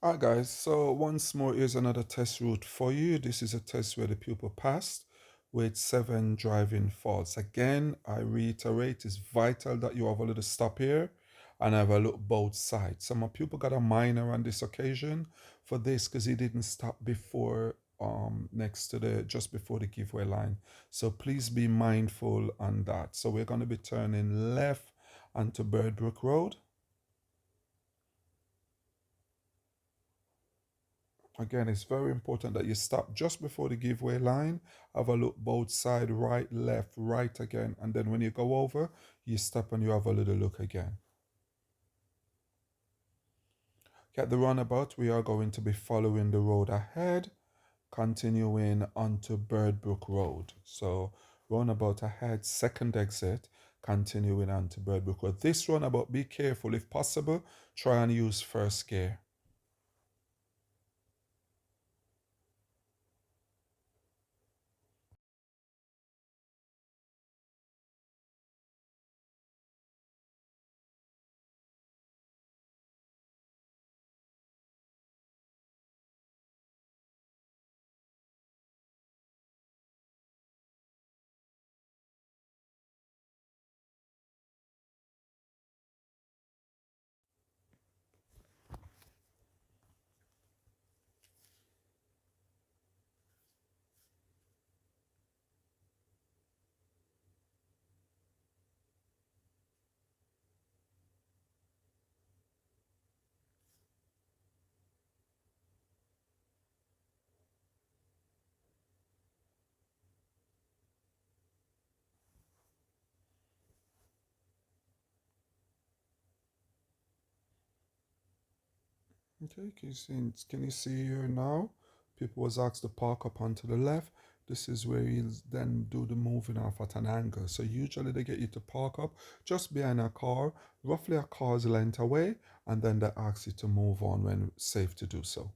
Alright guys, so once more here's another test route for you. This is a test where the pupil passed with 7 driving faults. Again, I reiterate, it's vital that you have a little stop here and have a look both sides. So my pupil got a minor on this occasion for this because he didn't stop before next to the just before the giveaway line. So please be mindful on that. So we're going to be turning left onto Birdbrook Road. Again, it's very important that you stop just before the giveaway line, have a look both side, right, left, right again, and then when you go over, you stop and you have a little look again. At the roundabout, we are going to be following the road ahead, continuing onto Birdbrook Road. So roundabout ahead, second exit, continuing onto Birdbrook Road. This roundabout, be careful. If possible, try and use first gear. Okay, can you see here now? People was asked to park up onto the left. This is where he'll then do the moving off at an angle. So usually they get you to park up just behind a car, roughly a car's length away, and then they ask you to move on when safe to do so.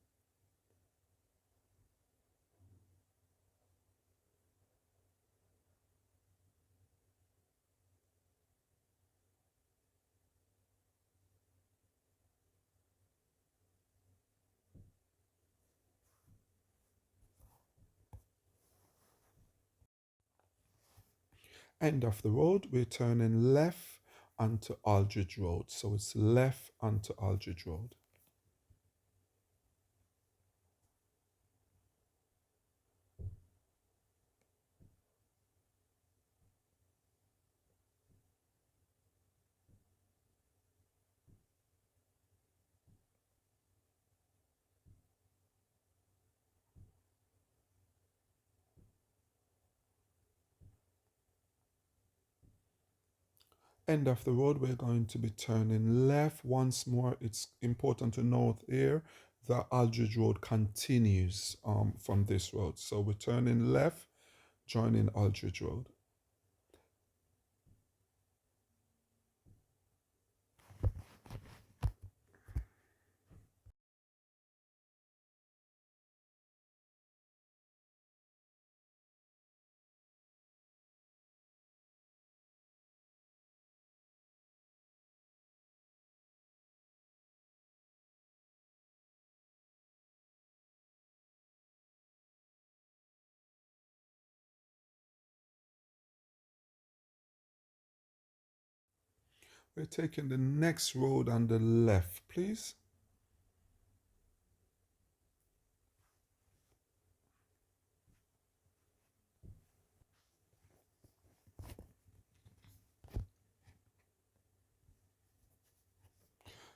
End of the road, we're turning left onto Aldridge Road. So it's left onto Aldridge Road. End of the road, we're going to be turning left once more. It's important to note here that Aldridge Road continues from this road. So we're turning left, joining Aldridge Road. We're taking the next road on the left, please.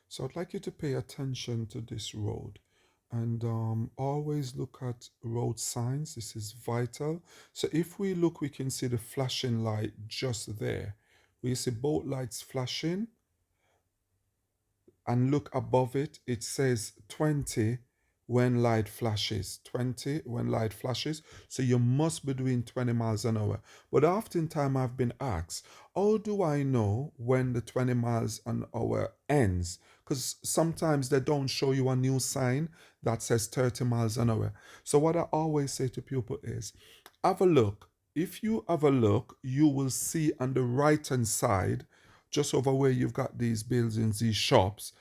So I'd like you to pay attention to this road and always look at road signs. This is vital. So if we look, we can see the flashing light just there. We see both lights flashing, and look above it, it says 20 when light flashes. 20 when light flashes. So you must be doing 20 miles an hour. But oftentimes I've been asked, how do I know when the 20 miles an hour ends? Because sometimes they don't show you a new sign that says 30 miles an hour. So what I always say to people is, have a look. If you have a look, you will see on the right hand side, just over where you've got these buildings, these shops,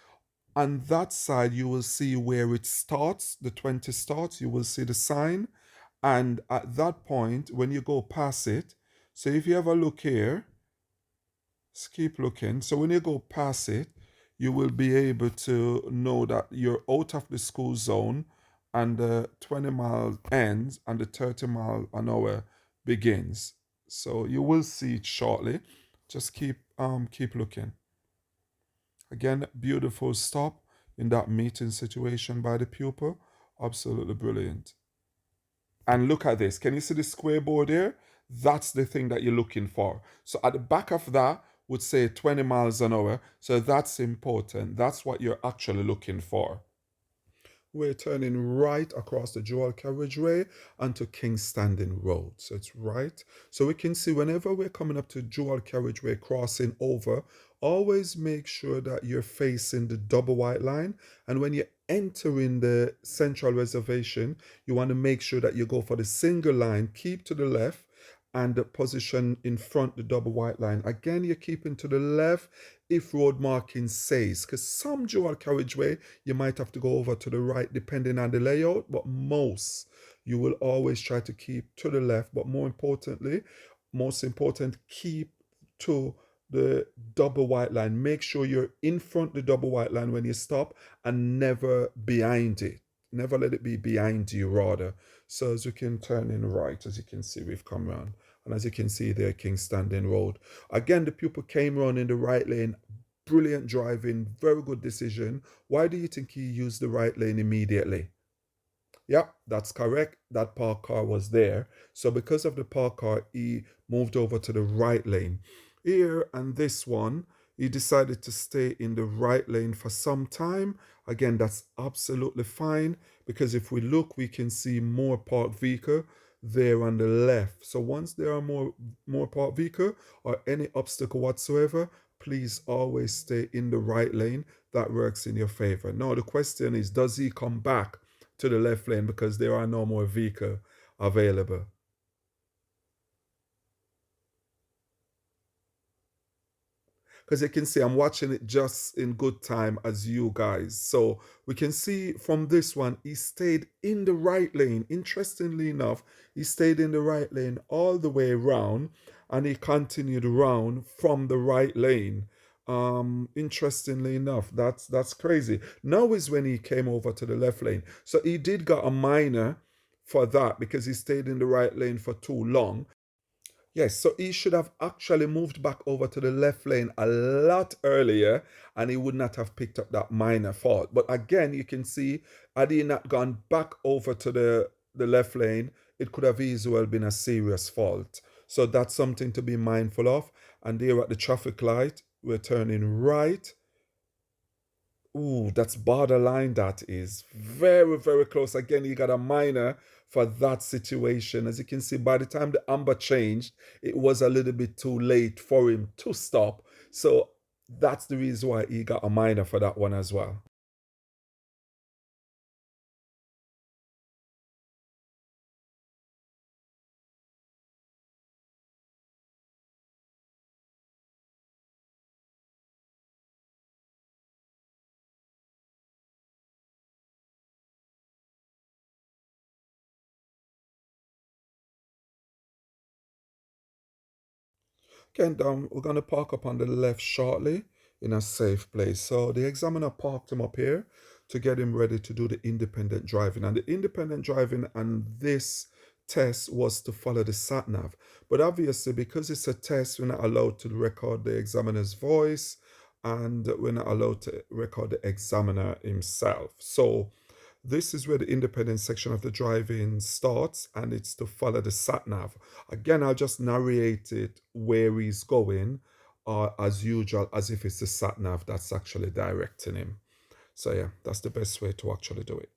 On that side, you will see where it starts, the 20 starts, you will see the sign. And at that point, when you go past it, so if you have a look here, just keep looking. So when you go past it, you will be able to know that you're out of the school zone and the 20 mile ends and the 30 mile an hour begins. So you will see it shortly. Just keep looking. Again, beautiful stop in that meeting situation by the pupil. Absolutely brilliant. And look at this. Can you see the square board here? That's the thing that you're looking for. So at the back of that would say 20 miles an hour. So that's important. That's what you're actually looking for. We're turning right across the dual carriageway onto Kingstanding Road. So it's right. So we can see whenever we're coming up to dual carriageway crossing over, always make sure that you're facing the double white line. And when you're entering the central reservation, you want to make sure that you go for the single line, keep to the left, and the position in front the double white line. Again, you're keeping to the left if road marking says, because some dual carriageway you might have to go over to the right depending on the layout, but most you will always try to keep to the left. But most important, keep to the double white line. Make sure you're in front the double white line when you stop and never behind it. Never let it be behind you, rather. So as you can turn in right, as you can see, we've come round. And as you can see there, Kingstanding Road. Again, the pupil came round in the right lane. Brilliant driving, very good decision. Why do you think he used the right lane immediately? Yep, that's correct. That parked car was there. So because of the parked car, he moved over to the right lane. Here and this one, he decided to stay in the right lane for some time. Again, that's absolutely fine because if we look, we can see more parked vehicle there on the left. So once there are more parked vehicle or any obstacle whatsoever, please always stay in the right lane. That works in your favor. Now the question is, does he come back to the left lane because there are no more vehicle available? Because you can see I'm watching it just in good time as you guys. So we can see from this one, he stayed in the right lane. Interestingly enough, he stayed in the right lane all the way around and he continued round from the right lane. Interestingly enough, that's crazy. Now is when he came over to the left lane. So he did got a minor for that because he stayed in the right lane for too long. Yes, so he should have actually moved back over to the left lane a lot earlier and he would not have picked up that minor fault. But again, you can see, had he not gone back over to the left lane, it could have easily well been a serious fault. So that's something to be mindful of. And there at the traffic light, we're turning right. Ooh, that's borderline. That is very, very close. Again, you got a minor for that situation. As you can see, by the time the amber changed, it was a little bit too late for him to stop. So that's the reason why he got a minor for that one as well. Again, we're going to park up on the left shortly in a safe place. So the examiner parked him up here to get him ready to do the independent driving. And the independent driving and this test was to follow the sat nav. But obviously, because it's a test, we're not allowed to record the examiner's voice and we're not allowed to record the examiner himself. So this is where the independent section of the driving starts, and it's to follow the sat nav. Again, I'll just narrate it where he's going, as usual, as if it's the sat nav that's actually directing him. So yeah, that's the best way to actually do it.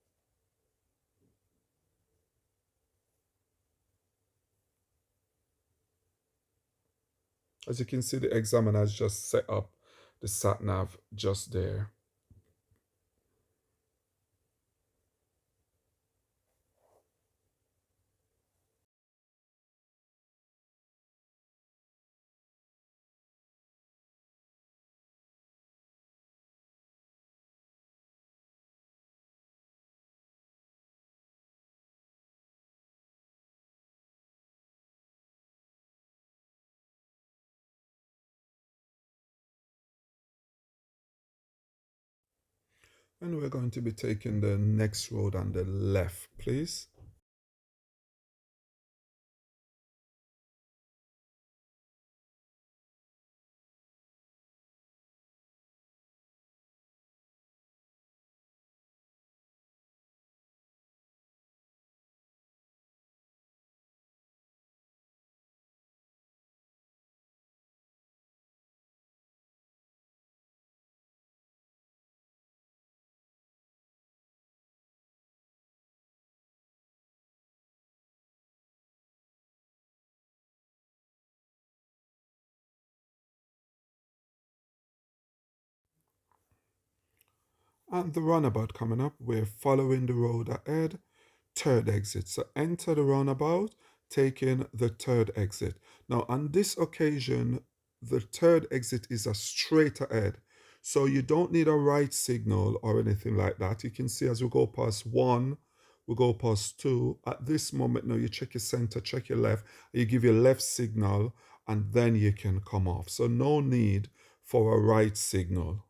As you can see, the examiner's just set up the sat nav just there. And we're going to be taking the next road on the left, please. And the roundabout coming up, we're following the road ahead, third exit. So enter the roundabout, taking the third exit. Now, on this occasion, the third exit is a straight ahead. So you don't need a right signal or anything like that. You can see as we go past one, we go past two. At this moment now, you check your center, check your left, you give your left signal, and then you can come off. So no need for a right signal.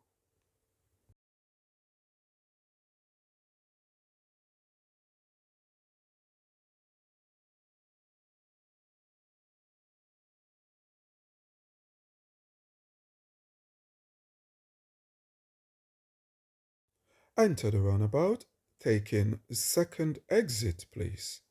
Enter the roundabout, taking second exit, please.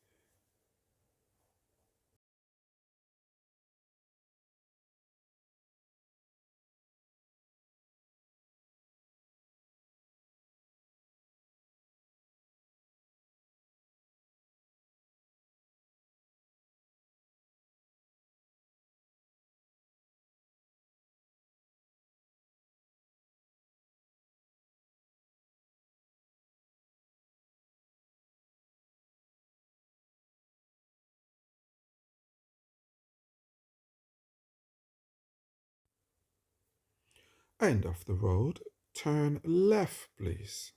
End of the road, turn left, please.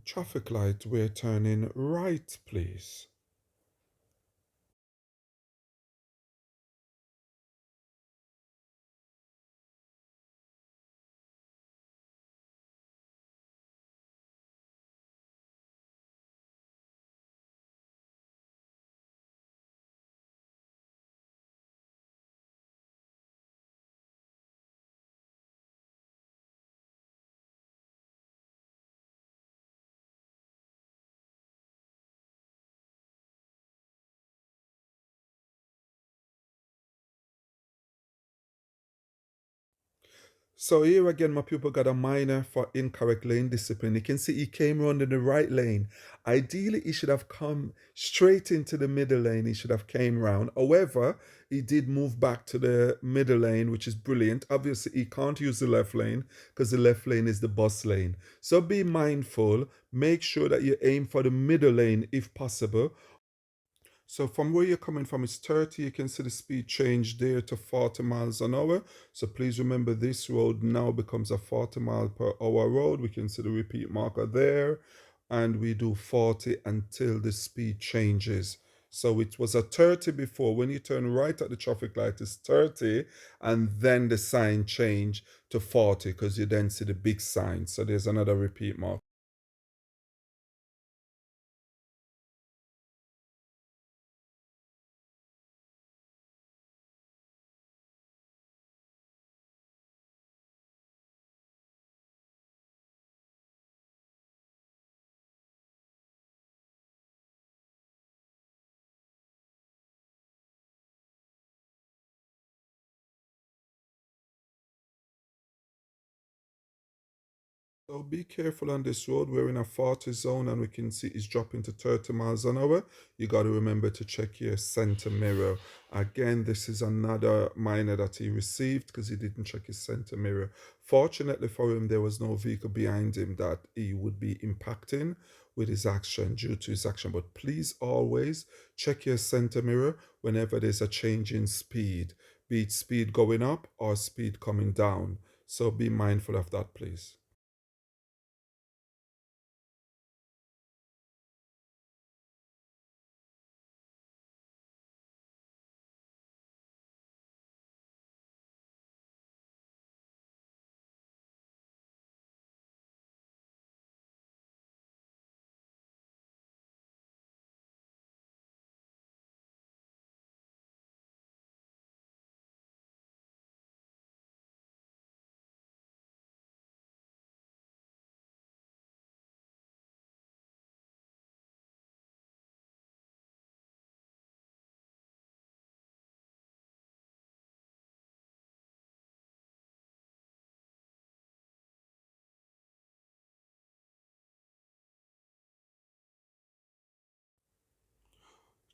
Traffic light, we're turning right, please. So here again, my pupil got a minor for incorrect lane discipline. You can see he came around in the right lane. Ideally, he should have come straight into the middle lane. He should have came round. However, he did move back to the middle lane, which is brilliant. Obviously, he can't use the left lane because the left lane is the bus lane. So be mindful. Make sure that you aim for the middle lane if possible. So from where you're coming from, it's 30. You can see the speed change there to 40 miles an hour. So please remember this road now becomes a 40 mile per hour road. We can see the repeat marker there. And we do 40 until the speed changes. So it was a 30 before. When you turn right at the traffic light, it's 30. And then the sign change to 40 because you then see the big sign. So there's another repeat mark. So be careful on this road. We're in a 40 zone and we can see it's dropping to 30 miles an hour. You got to remember to check your center mirror. Again, this is another minor that he received because he didn't check his center mirror. Fortunately for him, there was no vehicle behind him that he would be impacting with his action due to his action. But please always check your center mirror whenever there's a change in speed, be it speed going up or speed coming down. So be mindful of that, please.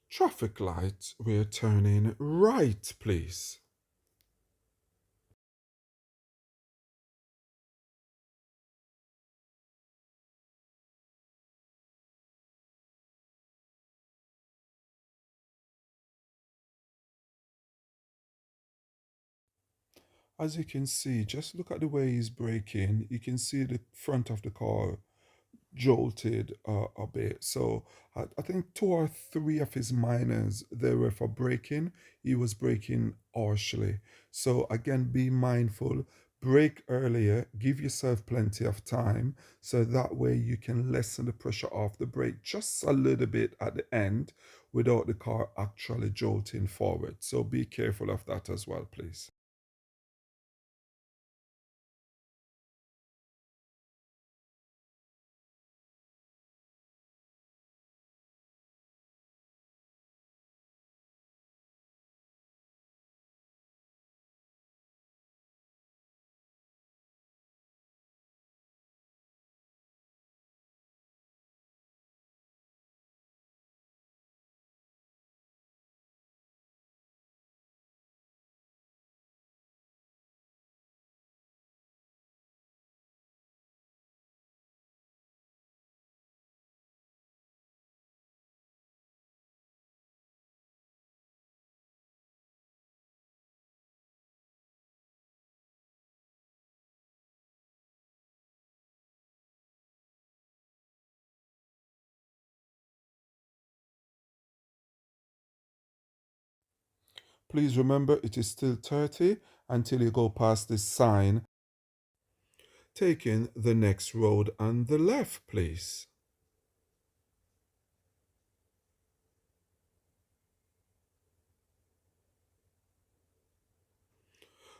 Traffic light, we're turning right, please. As you can see, just look at the way he's braking. You can see the front of the car jolted a bit. So I think two or three of his minors they were for braking. He was braking harshly. So again, be mindful. Brake earlier. Give yourself plenty of time so that way you can lessen the pressure off the brake just a little bit at the end without the car actually jolting forward. So be careful of that as well, please. Please remember it is still 30 until you go past this sign. Taking the next road on the left, please.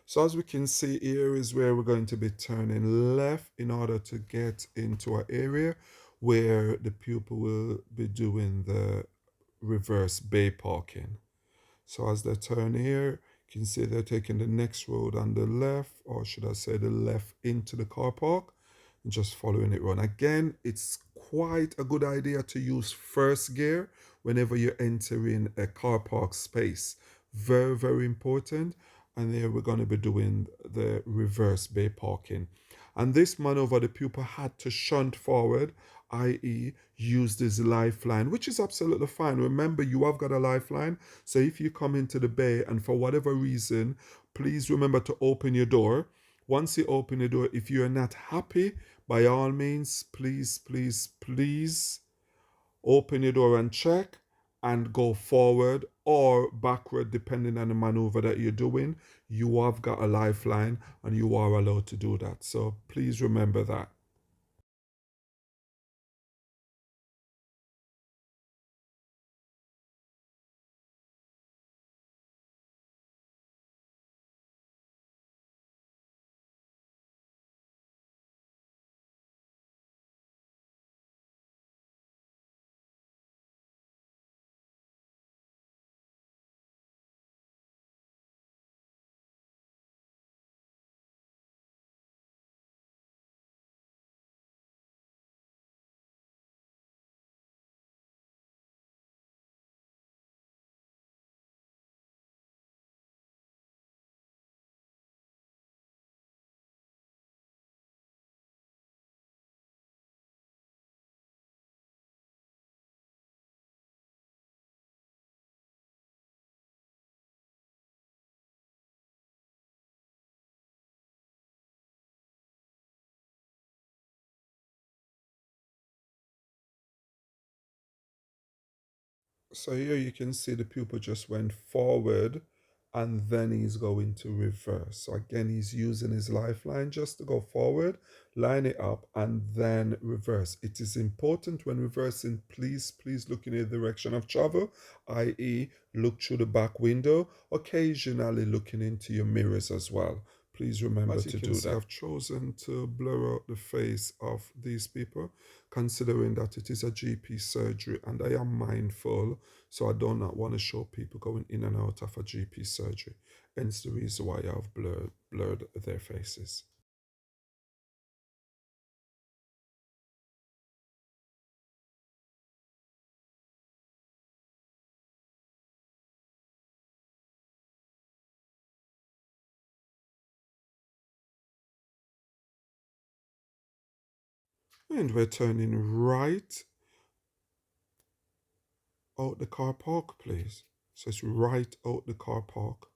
So as we can see here is where we're going to be turning left in order to get into our area where the pupil will be doing the reverse bay parking. So as they turn here, You can see they're taking the next road on the left, or should I say the left into the car park, and just following it around. Again, it's quite a good idea to use first gear whenever you're entering a car park space. Very, very important. And there we're going to be doing the reverse bay parking. And this maneuver, the pupil had to shunt forward, i.e. use this lifeline, which is absolutely fine. Remember, you have got a lifeline. So if you come into the bay and for whatever reason, please remember to open your door. Once you open the door, if you're not happy, by all means, please, please, please open your door and check and go forward or backward depending on the maneuver that you're doing. You have got a lifeline and you are allowed to do that. So please remember that. So here you can see the pupil just went forward and then he's going to reverse. So again, he's using his lifeline just to go forward, line it up, and then reverse. It is important when reversing, please, please look in the direction of travel, i.e. look through the back window, occasionally looking into your mirrors as well. Please remember to do that. I've chosen to blur out the face of these people, considering that it is a GP surgery and I am mindful, so I do not want to show people going in and out of a GP surgery. Hence the reason why I've blurred their faces. And we're turning right out the car park, please. So it's right out the car park.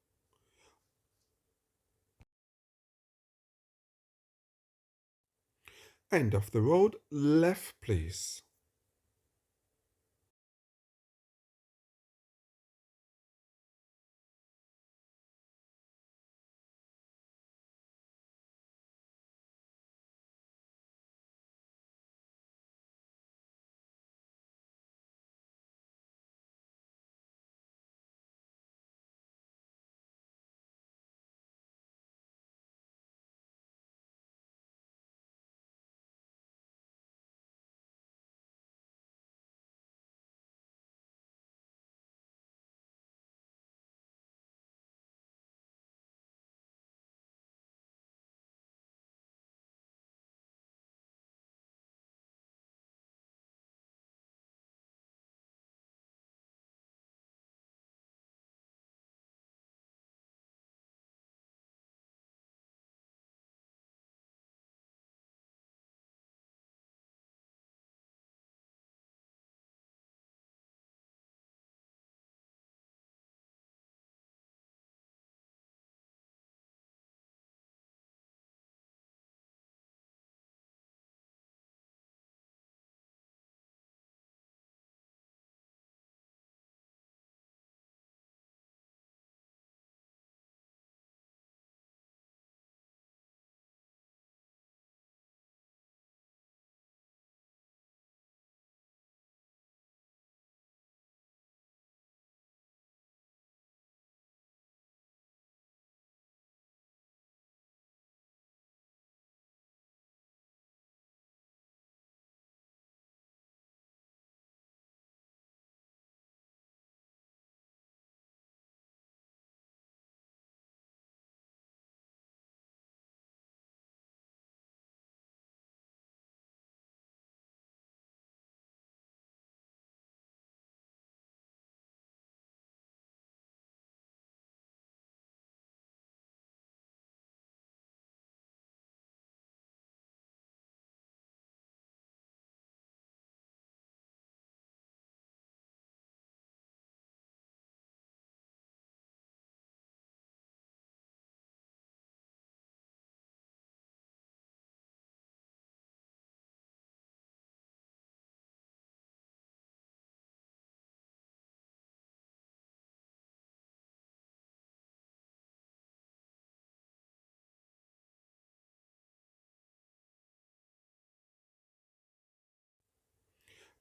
End of the road, left, please.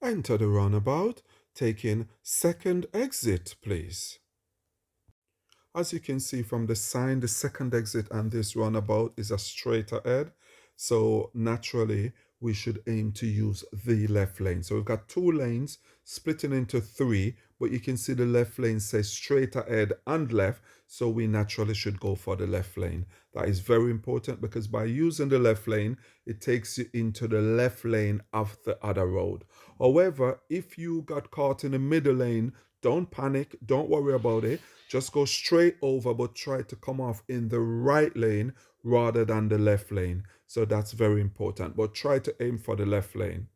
Enter the roundabout, taking second exit, please. As you can see from the sign, the second exit on this roundabout is a straight ahead. So naturally, we should aim to use the left lane. So we've got two lanes splitting into three, but you can see the left lane says straight ahead and left. So we naturally should go for the left lane. That is very important because by using the left lane, it takes you into the left lane of the other road. However, if you got caught in the middle lane, don't panic, don't worry about it. Just go straight over, but try to come off in the right lane rather than the left lane. So that's very important. But try to aim for the left lane.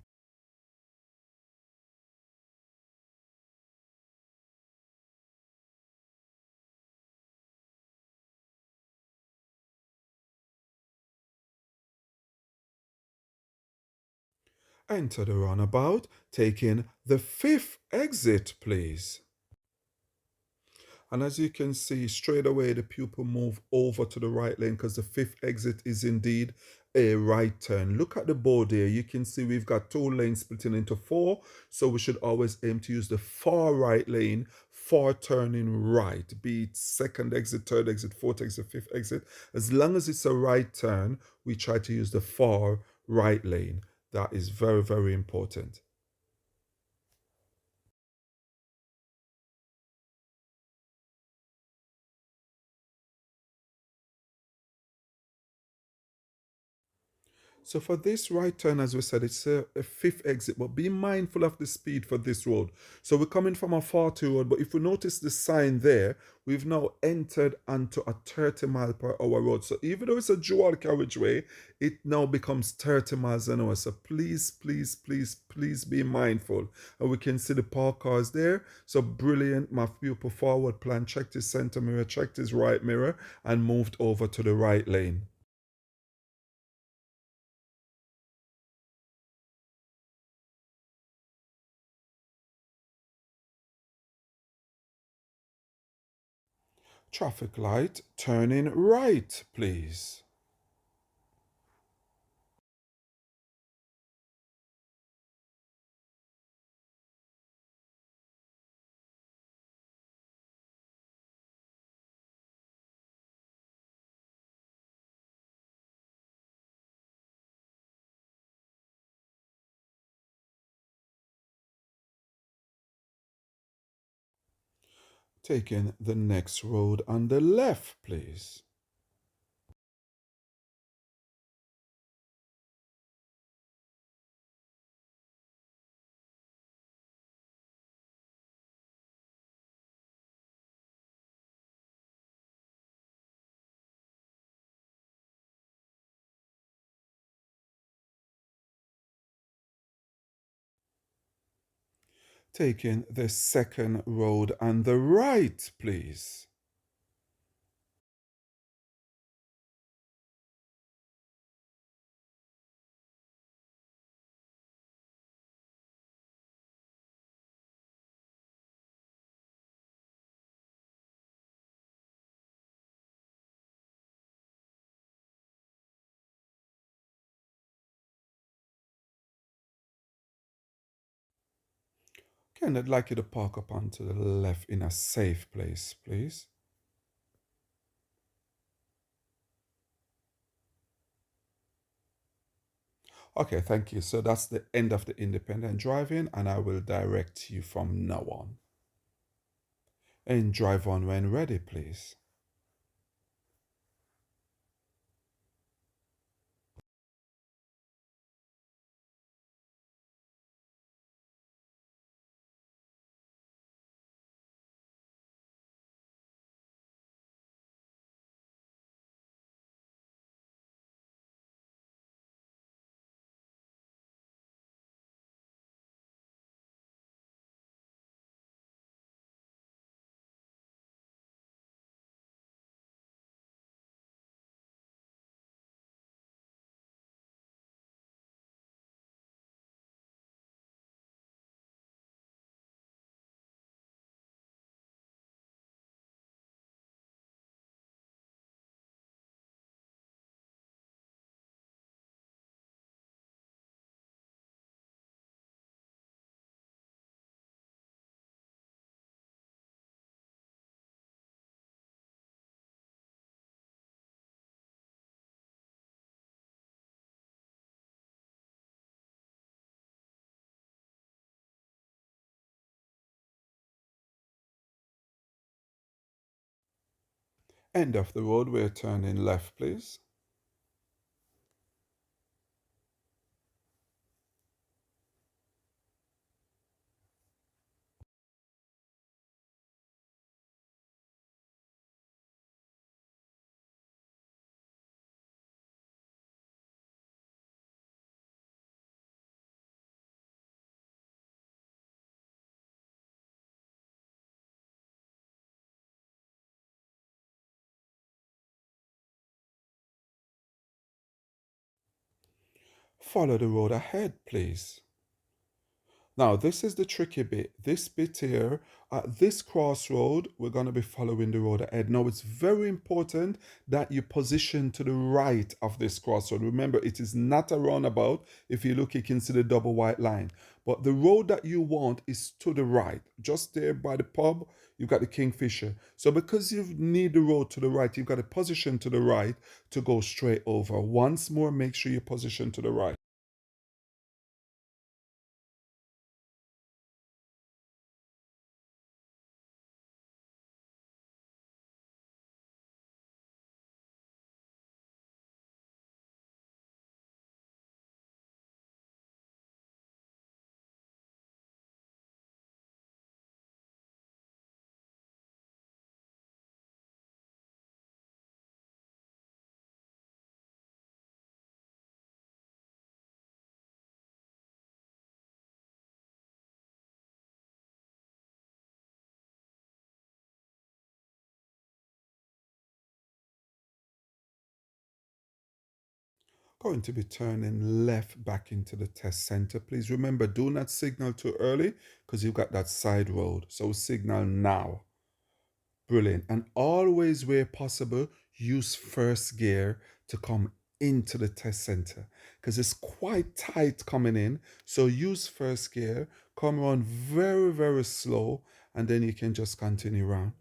Enter the roundabout, taking the fifth exit, please. And as you can see, straight away the pupil move over to the right lane because the fifth exit is indeed a right turn. Look at the board here. You can see we've got two lanes splitting into four. So we should always aim to use the far right lane for turning right. Be it second exit, third exit, fourth exit, fifth exit. As long as it's a right turn, we try to use the far right lane. That is very, very important. So for this right turn, as we said, it's a fifth exit, but be mindful of the speed for this road. So we're coming from a 40 road, but if we notice the sign there, we've now entered onto a 30 mile per hour road. So even though it's a dual carriageway, it now becomes 30 miles an hour. So please, please, please, please be mindful. And we can see the park cars there. So brilliant. My pupil forward plan, checked his center mirror, checked his right mirror, and moved over to the right lane. Traffic light, turning right, please. Taking the next road on the left, please. Taking the second road on the right, please. Again, I'd like you to park up onto the left in a safe place, please. Okay, thank you. So that's the end of the independent driving, and I will direct you from now on. And drive on when ready, please. End of the road, we're turning left, please. Follow the road ahead, please. Now, this is the tricky bit. This bit here, at this crossroad, we're going to be following the road ahead. Now, it's very important that you position to the right of this crossroad. Remember, it is not a roundabout. If you look, you can see the double white line. But the road that you want is to the right. Just there by the pub, you've got the Kingfisher. So because you need the road to the right, you've got to position to the right to go straight over. Once more, make sure you position to the right. Going to be turning left back into the test center. Please remember, do not signal too early because you've got that side road. So signal now. Brilliant. And always where possible, use first gear to come into the test center because it's quite tight coming in. So use first gear, come around very, very slow, and then you can just continue around.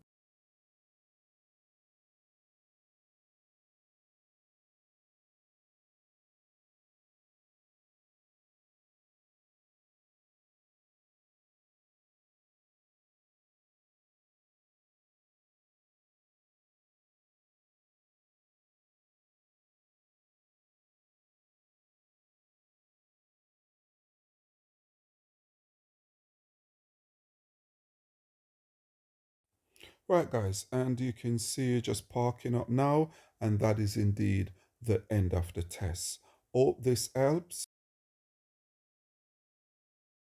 Right, guys, and you can see just parking up now, and that is indeed the end of the test. Hope this helps.